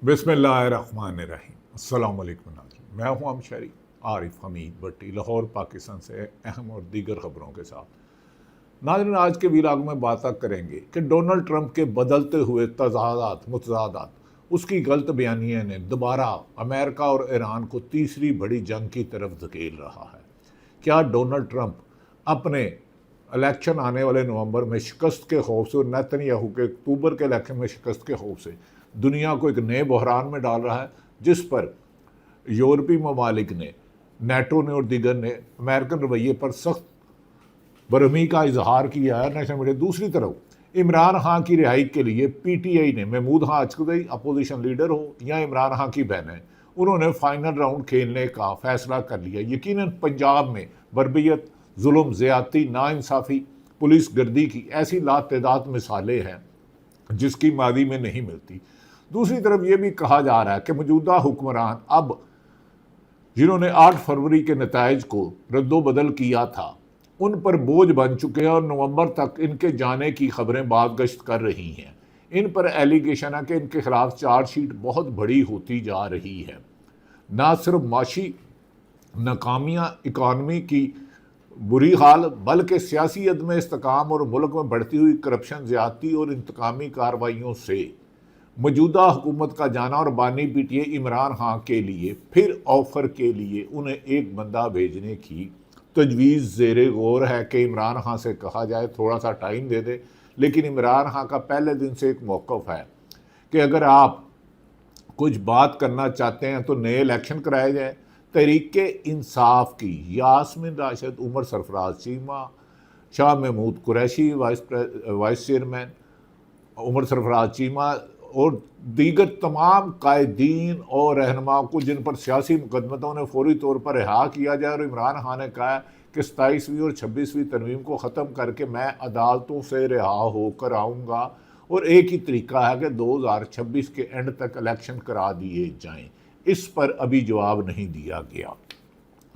بسم اللہ الرحمن الرحیم۔ السلام علیکم ناظرین، میں ہوں شہری عارف حمید بٹی، لاہور پاکستان سے اہم اور دیگر خبروں کے ساتھ۔ ناظرین، آج کے ویلاگ میں بات کریں گے کہ ڈونلڈ ٹرمپ کے بدلتے ہوئے متضادات اس کی غلط بیانیے نے دوبارہ امریکہ اور ایران کو تیسری بڑی جنگ کی طرف دھکیل رہا ہے۔ کیا ڈونلڈ ٹرمپ اپنے الیکشن آنے والے نومبر میں شکست کے خوف سے اور نیتن یاہو کے اکتوبر کے الیکشن میں شکست کے خوف سے دنیا کو ایک نئے بحران میں ڈال رہا ہے، جس پر یورپی ممالک نے، نیٹو نے اور دیگر نے امریکن رویے پر سخت برہمی کا اظہار کیا ہے نیشنل میڈیا۔ دوسری طرف عمران خان کی رہائی کے لیے پی ٹی آئی نے محمود خان اچکزئی اپوزیشن لیڈر ہو یا عمران خان کی بہنیں، انہوں نے فائنل راؤنڈ کھیلنے کا فیصلہ کر لیا۔ یقیناً پنجاب میں بربریت، ظلم، زیادتی، ناانصافی، پولیس گردی کی ایسی لاتعداد مثالیں ہیں جس کی ماضی میں نہیں ملتی۔ دوسری طرف یہ بھی کہا جا رہا ہے کہ موجودہ حکمران اب جنہوں نے 8 فروری کے نتائج کو رد و بدل کیا تھا ان پر بوجھ بن چکے ہیں اور نومبر تک ان کے جانے کی خبریں بازگشت کر رہی ہیں۔ ان پر ایلیگیشن ہے کہ ان کے خلاف چارج شیٹ بہت بڑی ہوتی جا رہی ہے۔ نہ صرف معاشی ناکامیاں، اکانومی کی بری حال، بلکہ سیاسی عدم استحکام اور ملک میں بڑھتی ہوئی کرپشن، زیادتی اور انتقامی کارروائیوں سے موجودہ حکومت کا جانا اور بانی P T I Imran Khan کے لیے پھر آفر کے لیے انہیں ایک بندہ بھیجنے کی تجویز زیر غور ہے کہ عمران خان سے کہا جائے تھوڑا سا ٹائم دے دے۔ لیکن عمران خان کا پہلے دن سے ایک موقف ہے کہ اگر آپ کچھ بات کرنا چاہتے ہیں تو نئے الیکشن کرائے جائیں۔ تحریک انصاف کی یاسمین راشد، عمر سرفراز چیمہ، شاہ محمود قریشی وائس چیئرمین، عمر سرفراز چیمہ اور دیگر تمام قائدین اور رہنما کو جن پر سیاسی مقدمتوں نے فوری طور پر رہا کیا جائے، اور عمران خان نے کہا کہ 27ویں اور 26ویں ترمیم کو ختم کر کے میں عدالتوں سے رہا ہو کر آؤں گا، اور ایک ہی طریقہ ہے کہ 2026 کے اینڈ تک الیکشن کرا دیے جائیں۔ اس پر ابھی جواب نہیں دیا گیا۔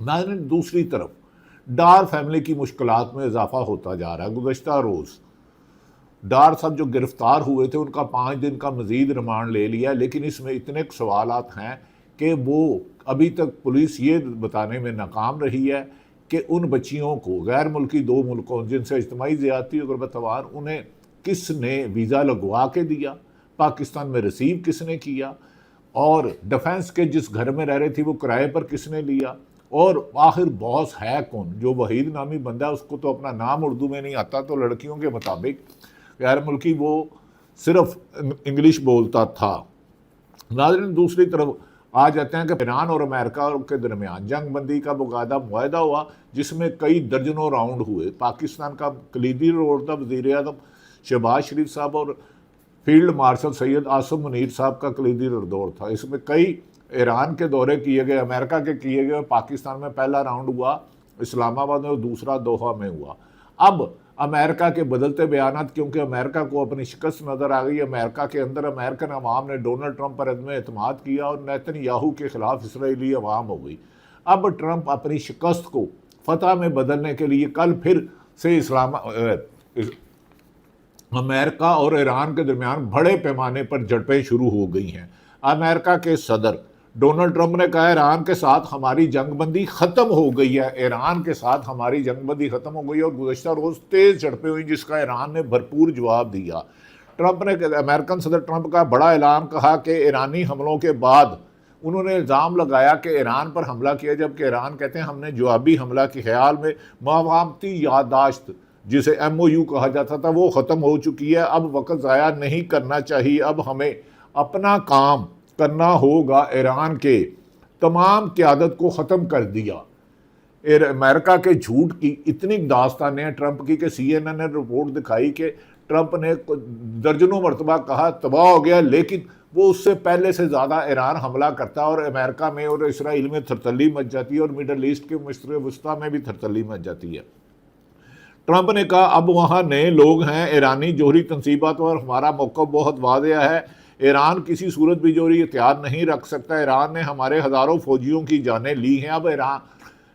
ناظرین، دوسری طرف ڈار فیملی کی مشکلات میں اضافہ ہوتا جا رہا ہے۔ گزشتہ روز ڈار صاحب جو گرفتار ہوئے تھے ان کا 5 دن کا مزید ریمانڈ لے لیا، لیکن اس میں اتنے سوالات ہیں کہ وہ ابھی تک پولیس یہ بتانے میں ناکام رہی ہے کہ ان بچیوں کو، غیر ملکی 2 ملکوں جن سے اجتماعی زیادتی اور غربتوار، انہیں کس نے ویزا لگوا کے دیا، پاکستان میں ریسیو کس نے کیا، اور ڈیفنس کے جس گھر میں رہ رہی تھی وہ کرائے پر کس نے لیا، اور آخر باس ہے کون۔ جو وحید نامی بندہ ہے اس کو تو اپنا نام اردو میں نہیں آتا، تو لڑکیوں کے مطابق غیر ملکی وہ صرف انگلش بولتا تھا۔ ناظرین، دوسری طرف آ جاتے ہیں کہ ایران اور امریکہ کے درمیان جنگ بندی کا باقاعدہ معاہدہ ہوا، جس میں کئی درجنوں راؤنڈ ہوئے۔ پاکستان کا کلیدی رول تھا وزیر اعظم شہباز شریف صاحب اور فیلڈ مارشل سید عاصم منیر صاحب کا کلیدی دور تھا۔ اس میں کئی ایران کے دورے کیے گئے، امریکہ کے کیے گئے، پاکستان میں پہلا راؤنڈ ہوا اسلام آباد میں اور دوسرا دوحہ میں ہوا۔ اب امریکہ کے بدلتے بیانات، کیونکہ امریکہ کو اپنی شکست نظر آ گئی، امریکہ کے اندر امریکن عوام نے ڈونلڈ ٹرمپ پر عدم اعتماد کیا اور نیتن یاہو کے خلاف اسرائیلی عوام ہو گئی۔ اب ٹرمپ اپنی شکست کو فتح میں بدلنے کے لیے کل پھر سے امریکہ اور ایران کے درمیان بڑے پیمانے پر جھڑپیں شروع ہو گئی ہیں۔ امریکہ کے صدر ڈونلڈ ٹرمپ نے کہا ایران کے ساتھ ہماری جنگ بندی ختم ہو گئی ہے، ایران کے ساتھ ہماری جنگ بندی ختم ہو گئی ہے، اور گزشتہ روز تیز جھڑپیں ہوئیں جس کا ایران نے بھرپور جواب دیا۔ ٹرمپ نے، امریکن صدر ٹرمپ کا بڑا اعلان، کہا کہ ایرانی حملوں کے بعد انہوں نے الزام لگایا کہ ایران پر حملہ کیا، جبکہ ایران کہتے ہیں ہم نے جوابی حملہ کے خیال میں مفاہمتی یادداشت جسے MOU کہا جاتا تھا وہ ختم ہو چکی ہے، اب وقت ضائع نہیں کرنا چاہیے، اب ہمیں اپنا کام کرنا ہوگا۔ ایران کے تمام قیادت کو ختم کر دیا۔ امریکہ کے جھوٹ کی اتنی داستانیں ہیں ٹرمپ کی کہ CNN نے رپورٹ دکھائی کہ ٹرمپ نے درجنوں مرتبہ کہا تباہ ہو گیا، لیکن وہ اس سے پہلے سے زیادہ ایران حملہ کرتا ہے اور امریکہ میں اور اسرائیل میں تھرتلی مچ جاتی ہے، اور مڈل ایسٹ کے مشرق وسطیٰ میں بھی تھرتلی مچ جاتی ہے۔ ٹرمپ نے کہا اب وہاں نئے لوگ ہیں، ایرانی جوہری تنصیبات پر ہمارا موقف بہت واضح ہے، ایران کسی صورت بھی جوہری ہتھیار نہیں رکھ سکتا، ایران نے ہمارے ہزاروں فوجیوں کی جانیں لی ہیں۔ اب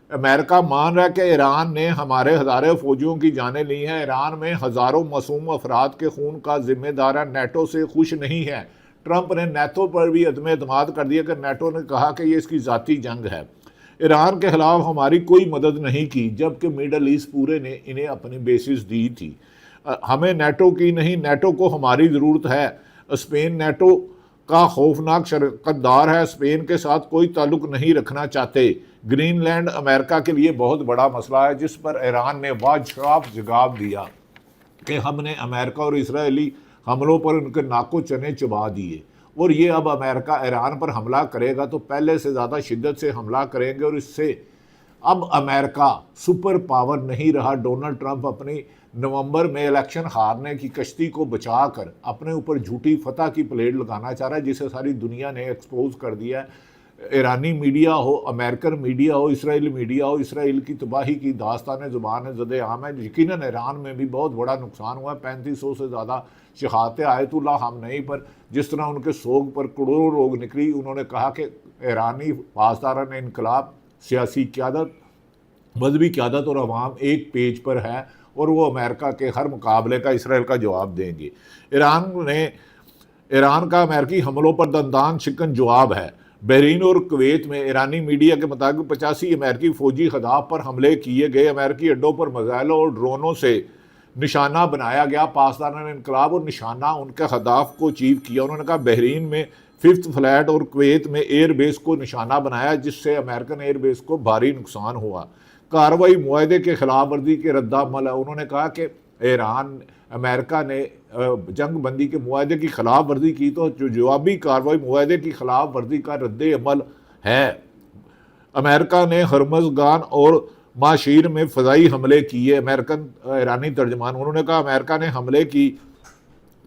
امریکہ مان رہا ہے کہ ایران نے ہمارے ہزاروں فوجیوں کی جانیں لی ہیں، ایران میں ہزاروں معصوم افراد کے خون کا ذمہ دار ہے، نیٹو سے خوش نہیں ہے۔ ٹرمپ نے نیٹو پر بھی عدم اعتماد کر دیا کہ نیٹو نے کہا کہ یہ اس کی ذاتی جنگ ہے، ایران کے خلاف ہماری کوئی مدد نہیں کی، جبکہ میڈل ایسٹ پورے نے انہیں اپنی بیسز دی تھی۔ ہمیں نیٹو کی نہیں، نیٹو کو ہماری ضرورت ہے۔ اسپین نیٹو کا خوفناک شراکت دار ہے، اسپین کے ساتھ کوئی تعلق نہیں رکھنا چاہتے۔ گرین لینڈ امریکہ کے لیے بہت بڑا مسئلہ ہے، جس پر ایران نے واضح جواب دیا کہ ہم نے امریکہ اور اسرائیلی حملوں پر ان کے ناکو چنے چبا دیے، اور یہ اب امریکہ ایران پر حملہ کرے گا تو پہلے سے زیادہ شدت سے حملہ کریں گے، اور اس سے اب امریکہ سپر پاور نہیں رہا۔ ڈونلڈ ٹرمپ اپنی نومبر میں الیکشن ہارنے کی کشتی کو بچا کر اپنے اوپر جھوٹی فتح کی پلیٹ لگانا چاہ رہا ہے، جسے ساری دنیا نے ایکسپوز کر دیا ہے۔ ایرانی میڈیا ہو، امریکن میڈیا ہو، اسرائیل میڈیا ہو، اسرائیل کی تباہی کی داستانیں زبان زد عام ہے۔ یقیناً ایران میں بھی بہت بڑا نقصان ہوا ہے، 3500 سے زیادہ شہادتیں آیت اللہ خامنئی پر، جس طرح ان کے سوگ پر کروڑوں لوگ نکلی۔ انہوں نے کہا کہ ایرانی پاسداران انقلاب، سیاسی قیادت، مذہبی قیادت اور عوام ایک پیج پر ہے، اور وہ امریکہ کے ہر مقابلے کا اسرائیل کا جواب دیں گے۔ ایران کا امریکی حملوں پر دندان شکن جواب ہے۔ بحرین اور کویت میں ایرانی میڈیا کے مطابق 85 امریکی فوجی اہداف پر حملے کیے گئے، امریکی اڈوں پر میزائلوں اور ڈرونوں سے نشانہ بنایا گیا۔ پاسداران انقلاب اور نشانہ ان کے اہداف کو اچیو کیا۔ انہوں نے کہا بحرین میں 5th فلیٹ اور کویت میں ایئر بیس کو نشانہ بنایا، جس سے امریکن ایئر بیس کو بھاری نقصان ہوا۔ کارروائی معاہدے کے خلاف ورزی کے رد عمل ہے۔ انہوں نے کہا کہ امریکہ نے جنگ بندی کے معاہدے کی خلاف ورزی کی تو جو جوابی کارروائی معاہدے کی خلاف ورزی کا رد عمل ہے۔ امریکہ نے ہرمزگان اور ماشیر میں فضائی حملے کیے۔ امریکن ایرانی ترجمان، انہوں نے کہا امریکہ نے حملے کی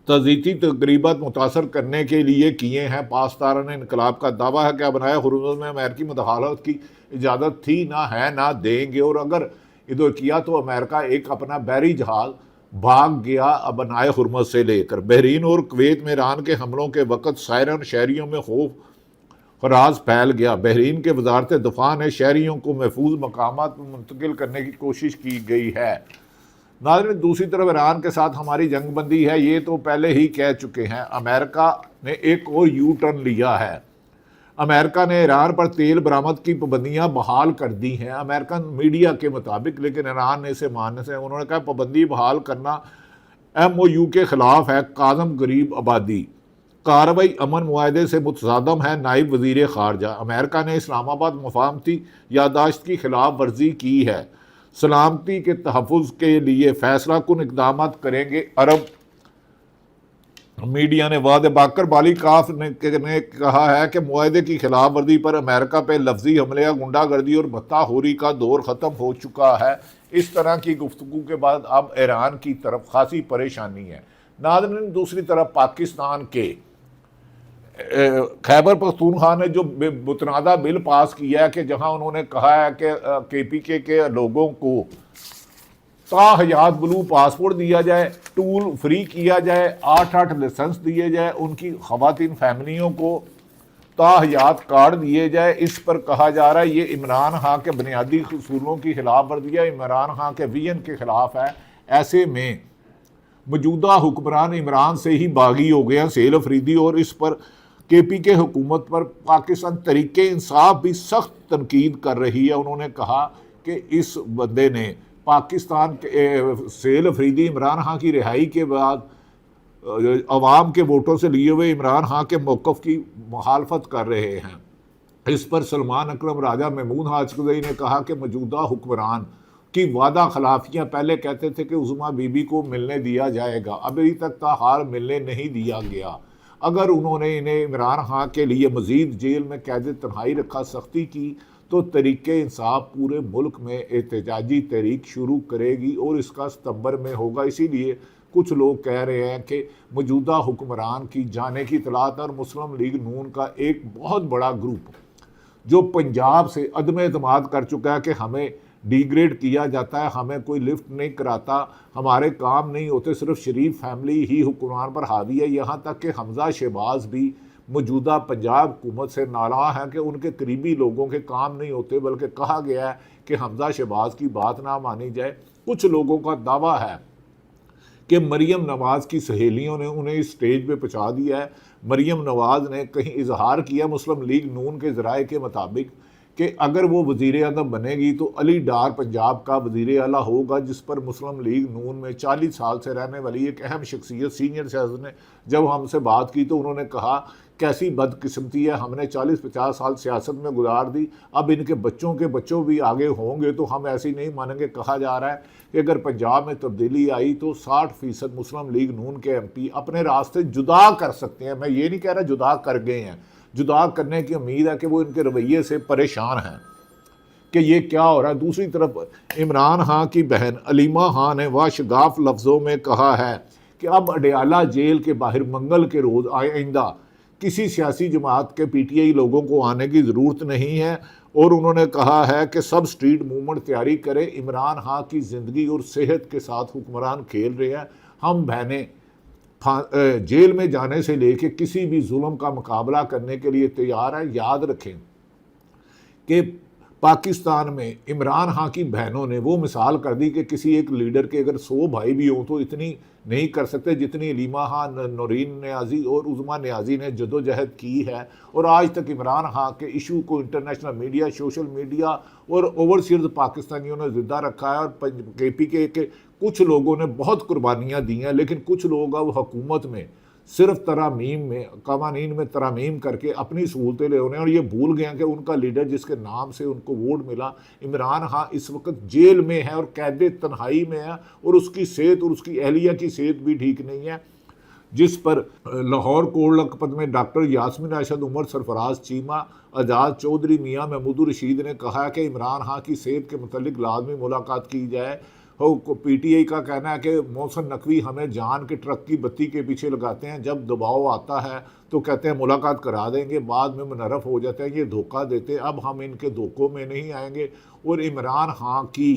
تعزیتی تقریبات متاثر کرنے کے لیے کیے ہیں۔ پاسداران انقلاب کا دعویٰ ہے کہ اب نئے ہرمز میں امریکی مداخلت کی اجازت تھی، نہ ہے، نہ دیں گے، اور اگر ادھر کیا تو امریکہ ایک اپنا بحری جہاز بھاگ گیا اب نئے ہرمز سے لے کر۔ بحرین اور کویت میں ایران کے حملوں کے وقت سائرن شہریوں میں خوف راز پھیل گیا۔ بحرین کے وزارت دفاع نے شہریوں کو محفوظ مقامات پر منتقل کرنے کی کوشش کی گئی ہے۔ ناظرین، دوسری طرف ایران کے ساتھ ہماری جنگ بندی ہے، یہ تو پہلے ہی کہہ چکے ہیں۔ امریکہ نے ایک اور یو ٹرن لیا ہے۔ امریکہ نے ایران پر تیل برآمد کی پابندیاں بحال کر دی ہیں امریکن میڈیا کے مطابق، لیکن ایران نے اسے ماننے سے انہوں نے کہا پابندی بحال کرنا MOU کے خلاف ہے۔ کاظم غریب آبادی، کارروائی امن معاہدے سے متصادم ہے، نائب وزیر خارجہ۔ امریکہ نے اسلام آباد مفاہمتی یادداشت کی خلاف ورزی کی ہے، سلامتی کے تحفظ کے لیے فیصلہ کن اقدامات کریں گے عرب۔ میڈیا نے وعدے باکر بالیکاف نے کہا ہے کہ معاہدے کی خلاف ورزی پر امریکہ پہ لفظی حملے، غنڈہ گردی اور بھتہ خوری کا دور ختم ہو چکا ہے۔ اس طرح کی گفتگو کے بعد اب ایران کی طرف خاصی پریشانی ہے۔ ناظرین، دوسری طرف پاکستان کے خیبر پختونخوا نے جو متنازع بل پاس کیا ہے کہ جہاں انہوں نے کہا ہے کہ KPK کے لوگوں کو تاحیات بلو پاسپورٹ دیا جائے، ٹول فری کیا جائے، 8 لائسنس دیے جائے، ان کی خواتین فیملیوں کو تاحیات کارڈ دیے جائے۔ اس پر کہا جا رہا ہے یہ عمران خان کے بنیادی اصولوں کی خلاف ورزی ہے، عمران خان کے ویژن کے خلاف ہے۔ ایسے میں موجودہ حکمران عمران سے ہی باغی ہو گیا سیل افریدی، اور اس پر KPK حکومت پر پاکستان تحریک انصاف بھی سخت تنقید کر رہی ہے۔ انہوں نے کہا کہ اس بندے نے پاکستان کے سیل افریدی عمران خان کی رہائی کے بعد عوام کے ووٹوں سے لیے ہوئے عمران خان کے موقف کی مخالفت کر رہے ہیں۔ اس پر سلمان اکرم راجہ محمود ہاشمی نے کہا کہ موجودہ حکمران کی وعدہ خلافیاں پہلے کہتے تھے کہ عظمیٰ بی بی کو ملنے دیا جائے گا، ابھی تک تاحال ملنے نہیں دیا گیا۔ اگر انہوں نے انہیں عمران خان کے لیے مزید جیل میں قید تنہائی رکھا، سختی کی، تو تحریک انصاف پورے ملک میں احتجاجی تحریک شروع کرے گی، اور اس کا ستمبر میں ہوگا۔ اسی لیے کچھ لوگ کہہ رہے ہیں کہ موجودہ حکمران کی جانے کی اطلاعات اور مسلم لیگ نون کا ایک بہت بڑا گروپ جو پنجاب سے عدم اعتماد کر چکا ہے کہ ہمیں ڈی گریڈ کیا جاتا ہے، ہمیں کوئی لفٹ نہیں کراتا، ہمارے کام نہیں ہوتے، صرف شریف فیملی ہی حکمران پر حاوی ہے۔ یہاں تک کہ حمزہ شہباز بھی موجودہ پنجاب حکومت سے ناراض ہیں کہ ان کے قریبی لوگوں کے کام نہیں ہوتے، بلکہ کہا گیا ہے کہ حمزہ شہباز کی بات نہ مانی جائے۔ کچھ لوگوں کا دعویٰ ہے کہ مریم نواز کی سہیلیوں نے انہیں اس سٹیج پہ پہنچا دیا ہے۔ مریم نواز نے کہیں اظہار کیا مسلم لیگ نون کے ذرائع کے مطابق کہ اگر وہ وزیر اعظم بنے گی تو علی ڈار پنجاب کا وزیر اعلیٰ ہوگا، جس پر مسلم لیگ نون میں 40 سال سے رہنے والی ایک اہم شخصیت سینئر سیاست نے جب ہم سے بات کی تو انہوں نے کہا کیسی بدقسمتی ہے، ہم نے 40-50 سال سیاست میں گزار دی، اب ان کے بچوں بھی آگے ہوں گے تو ہم ایسی نہیں مانیں گے۔ کہا جا رہا ہے کہ اگر پنجاب میں تبدیلی آئی تو 60% مسلم لیگ نون کے MP اپنے راستے جدا کر سکتے ہیں۔ میں یہ نہیں کہہ رہا جدا کر گئے ہیں، جدا کرنے کی امید ہے کہ وہ ان کے رویے سے پریشان ہیں کہ یہ کیا ہو رہا ہے۔ دوسری طرف عمران خان کی بہن علیمہ خان نے واشگاف لفظوں میں کہا ہے کہ اب اڈیالہ جیل کے باہر منگل کے روز آئندہ کسی سیاسی جماعت کے PTI لوگوں کو آنے کی ضرورت نہیں ہے، اور انہوں نے کہا ہے کہ سب سٹریٹ موومنٹ تیاری کرے۔ عمران خان کی زندگی اور صحت کے ساتھ حکمران کھیل رہے ہیں، ہم بہنیں جیل میں جانے سے لے کے کسی بھی ظلم کا مقابلہ کرنے کے لیے تیار ہیں۔ یاد رکھیں کہ پاکستان میں عمران خان کی بہنوں نے وہ مثال کر دی کہ کسی ایک لیڈر کے اگر 100 بھائی بھی ہوں تو اتنی نہیں کر سکتے جتنی علیمہ خان، نورین نیازی اور عظمیٰ نیازی نے جدوجہد کی ہے، اور آج تک عمران خان کے ایشو کو انٹرنیشنل میڈیا، سوشل میڈیا اور اوورسیئرز پاکستانیوں نے زندہ رکھا ہے، اور KPK کے کچھ لوگوں نے بہت قربانیاں دی ہیں، لیکن کچھ لوگ اب حکومت میں صرف ترامیم میں، قوانین میں ترامیم کر کے اپنی سہولتیں لے رہے ہیں، اور یہ بھول گئے ہیں کہ ان کا لیڈر جس کے نام سے ان کو ووٹ ملا عمران خان اس وقت جیل میں ہے اور قید تنہائی میں ہے، اور اس کی صحت اور اس کی اہلیہ کی صحت بھی ٹھیک نہیں ہے، جس پر لاہور کوٹ لکھپت میں ڈاکٹر یاسمین ارشد، عمر سرفراز چیمہ، اعجاز چودھری، میاں محمود الرشید نے کہا کہ عمران خان کی صحت کے متعلق لازمی ملاقات کی جائے۔ PTI کا کہنا ہے کہ محسن نقوی ہمیں جان کے ٹرک کی بتی کے پیچھے لگاتے ہیں، جب دباؤ آتا ہے تو کہتے ہیں ملاقات کرا دیں گے، بعد میں منحرف ہو جاتے ہیں، یہ دھوکہ دیتے ہیں، اب ہم ان کے دھوکوں میں نہیں آئیں گے۔ اور عمران خان کی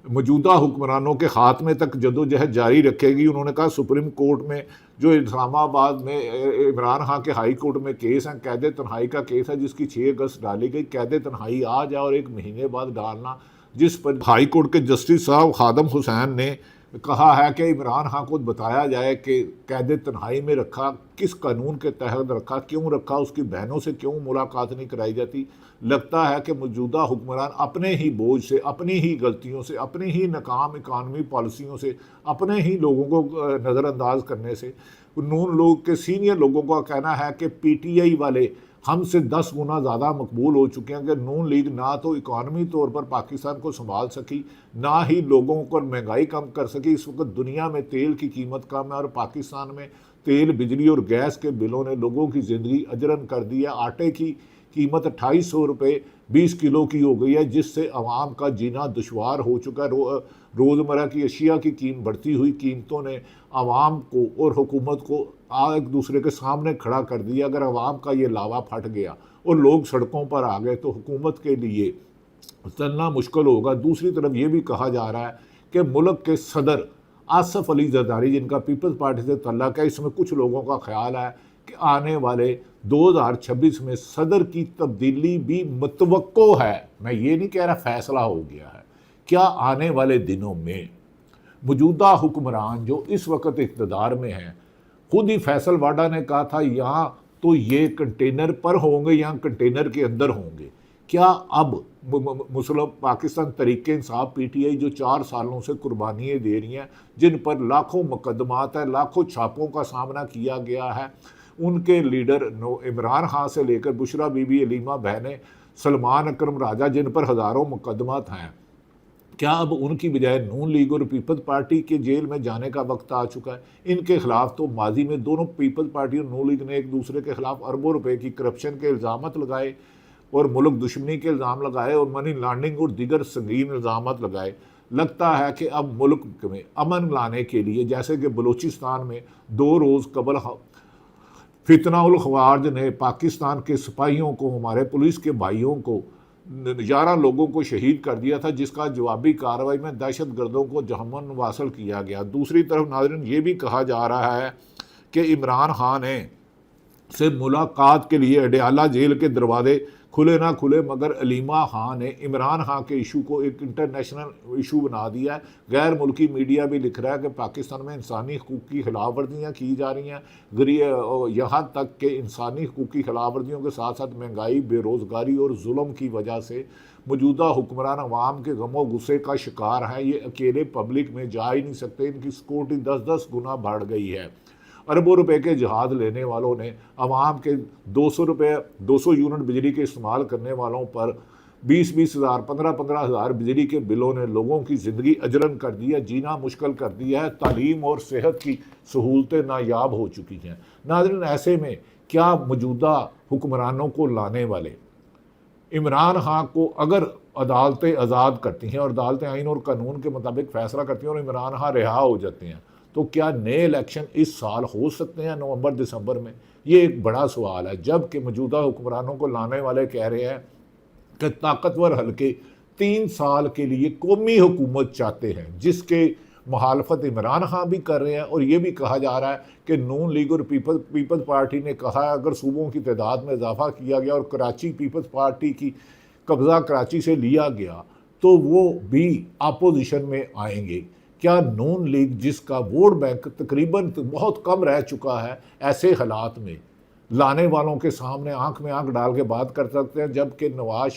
موجودہ حکمرانوں کے خاتمے تک جدوجہد جاری رکھے گی۔ انہوں نے کہا سپریم کورٹ میں جو اسلام آباد میں عمران خان کے ہائی کورٹ میں کیس ہیں، قید تنہائی کا کیس ہے جس کی 6 اگست ڈالی گئی، قید تنہائی آ جائے اور 1 مہینے بعد ڈالنا، جس پر ہائی کورٹ کے جسٹس صاحب خادم حسین نے کہا ہے کہ عمران خان کو بتایا جائے کہ قید تنہائی میں رکھا کس قانون کے تحت رکھا، کیوں رکھا، اس کی بہنوں سے کیوں ملاقات نہیں کرائی جاتی۔ لگتا ہے کہ موجودہ حکمران اپنے ہی بوجھ سے، اپنی ہی غلطیوں سے، اپنی ہی ناکام اکانومی پالیسیوں سے، اپنے ہی لوگوں کو نظر انداز کرنے سے، نون لوگ کے سینئر لوگوں کا کہنا ہے کہ PTI والے ہم سے 10 گنا زیادہ مقبول ہو چکے ہیں کہ نون لیگ نہ تو اکانومی طور پر پاکستان کو سنبھال سکی، نہ ہی لوگوں پر مہنگائی کم کر سکی۔ اس وقت دنیا میں تیل کی قیمت کم ہے اور پاکستان میں تیل، بجلی اور گیس کے بلوں نے لوگوں کی زندگی اجرن کر دی ہے۔ آٹے کی قیمت 2800 روپے 20 کلو کی ہو گئی ہے، جس سے عوام کا جینا دشوار ہو چکا ہے۔ روزمرہ کی اشیاء کی بڑھتی ہوئی قیمتوں نے عوام کو اور حکومت کو ایک دوسرے کے سامنے کھڑا کر دیا۔ اگر عوام کا یہ لاوا پھٹ گیا اور لوگ سڑکوں پر آ گئے تو حکومت کے لیے چلنا مشکل ہوگا۔ دوسری طرف یہ بھی کہا جا رہا ہے کہ ملک کے صدر آصف علی زرداری، جن کا پیپلز پارٹی سے تعلق ہے، اس میں کچھ لوگوں کا خیال ہے کہ آنے والے 2026 میں صدر کی تبدیلی بھی متوقع ہے۔ میں یہ نہیں کہہ رہا فیصلہ ہو گیا ہے، کیا آنے والے دنوں میں موجودہ حکمران جو اس وقت اقتدار میں ہیں، خود ہی فیصل واڈا نے کہا تھا یہاں تو یہ کنٹینر پر ہوں گے یا کنٹینر کے اندر ہوں گے، کیا اب مسلم پاکستان تحریک انصاف PTI جو 4 سالوں سے قربانیاں دے رہی ہیں، جن پر لاکھوں مقدمات ہیں، لاکھوں چھاپوں کا سامنا کیا گیا ہے، ان کے لیڈر عمران خان سے لے کر بشرا بی بی، علیمہ بہنیں، سلمان اکرم راجہ، جن پر ہزاروں مقدمات ہیں، کیا اب ان کی بجائے نون لیگ اور پیپلز پارٹی کے جیل میں جانے کا وقت آ چکا ہے؟ ان کے خلاف تو ماضی میں دونوں پیپلز پارٹی اور نون لیگ نے ایک دوسرے کے خلاف اربوں روپے کی کرپشن کے الزامات لگائے اور ملک دشمنی کے الزام لگائے اور منی لانڈرنگ اور دیگر سنگین الزامات لگائے۔ لگتا ہے کہ اب ملک میں امن لانے کے لیے، جیسے کہ بلوچستان میں 2 روز قبل فتنہ الخوارج نے پاکستان کے سپاہیوں کو، ہمارے پولیس کے بھائیوں کو، 11 لوگوں کو شہید کر دیا تھا، جس کا جوابی کارروائی میں دہشت گردوں کو جہنم واصل کیا گیا۔ دوسری طرف ناظرین یہ بھی کہا جا رہا ہے کہ عمران خان نے سے ملاقات کے لیے اڈیالہ جیل کے دروازے کھلے نہ کھلے، مگر علیمہ خان نے عمران خان کے ایشو کو ایک انٹرنیشنل ایشو بنا دیا ہے۔ غیر ملکی میڈیا بھی لکھ رہا ہے کہ پاکستان میں انسانی حقوق کی خلاف ورزیاں کی جا رہی ہیں، یہاں تک کہ انسانی حقوق کی خلاف ورزیوں کے ساتھ ساتھ مہنگائی، بے روزگاری اور ظلم کی وجہ سے موجودہ حکمران عوام کے غم و غصے کا شکار ہیں۔ یہ اکیلے پبلک میں جا ہی نہیں سکتے، ان کی سیکورٹی 10 گنا بڑھ گئی ہے۔ اربوں روپے کے جہاز لینے والوں نے عوام کے 200 یونٹ بجلی کے استعمال کرنے والوں پر 20 ہزار 15 ہزار بجلی کے بلوں نے لوگوں کی زندگی اجرن کر دیا، جینا مشکل کر دیا ہے، تعلیم اور صحت کی سہولتیں نایاب ہو چکی ہیں۔ ناظرین، ایسے میں کیا موجودہ حکمرانوں کو لانے والے عمران خان کو اگر عدالتیں آزاد کرتی ہیں اور عدالتیں آئین اور قانون کے مطابق فیصلہ کرتی ہیں اور عمران خان رہا ہو جاتے ہیں، تو کیا نئے الیکشن اس سال ہو سکتے ہیں نومبر دسمبر میں؟ یہ ایک بڑا سوال ہے، جب کہ موجودہ حکمرانوں کو لانے والے کہہ رہے ہیں کہ طاقتور حلقے 3 سال کے لیے قومی حکومت چاہتے ہیں، جس کے مخالفت عمران خان بھی کر رہے ہیں۔ اور یہ بھی کہا جا رہا ہے کہ نون لیگ اور پیپلز پارٹی نے کہا ہے اگر صوبوں کی تعداد میں اضافہ کیا گیا اور کراچی پیپلز پارٹی کی قبضہ کراچی سے لیا گیا تو وہ بھی اپوزیشن میں آئیں گے۔ کیا نون لیگ، جس کا ووٹ بینک تقریباً بہت کم رہ چکا ہے، ایسے حالات میں لانے والوں کے سامنے آنکھ میں آنکھ ڈال کے بات کر سکتے ہیں، جبکہ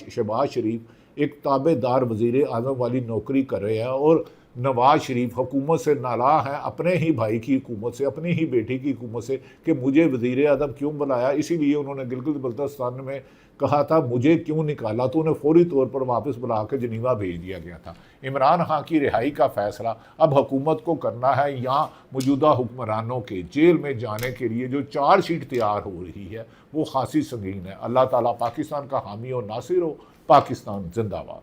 شہباز شریف ایک تابع دار وزیر اعظم والی نوکری کر رہے ہیں اور نواز شریف حکومت سے نالاں ہیں، اپنے ہی بھائی کی حکومت سے، اپنی ہی بیٹی کی حکومت سے، کہ مجھے وزیر اعظم کیوں بلایا؟ اسی لیے انہوں نے گلگت بلتستان میں کہا تھا مجھے کیوں نکالا، تو انہیں فوری طور پر واپس بلا کے جنیوا بھیج دیا گیا تھا۔ عمران خان کی رہائی کا فیصلہ اب حکومت کو کرنا ہے، یا موجودہ حکمرانوں کے جیل میں جانے کے لیے جو چارج شیٹ تیار ہو رہی ہے وہ خاصی سنگین ہے۔ اللہ تعالیٰ پاکستان کا حامی اور ناصر ہو۔ پاکستان زندہ باد۔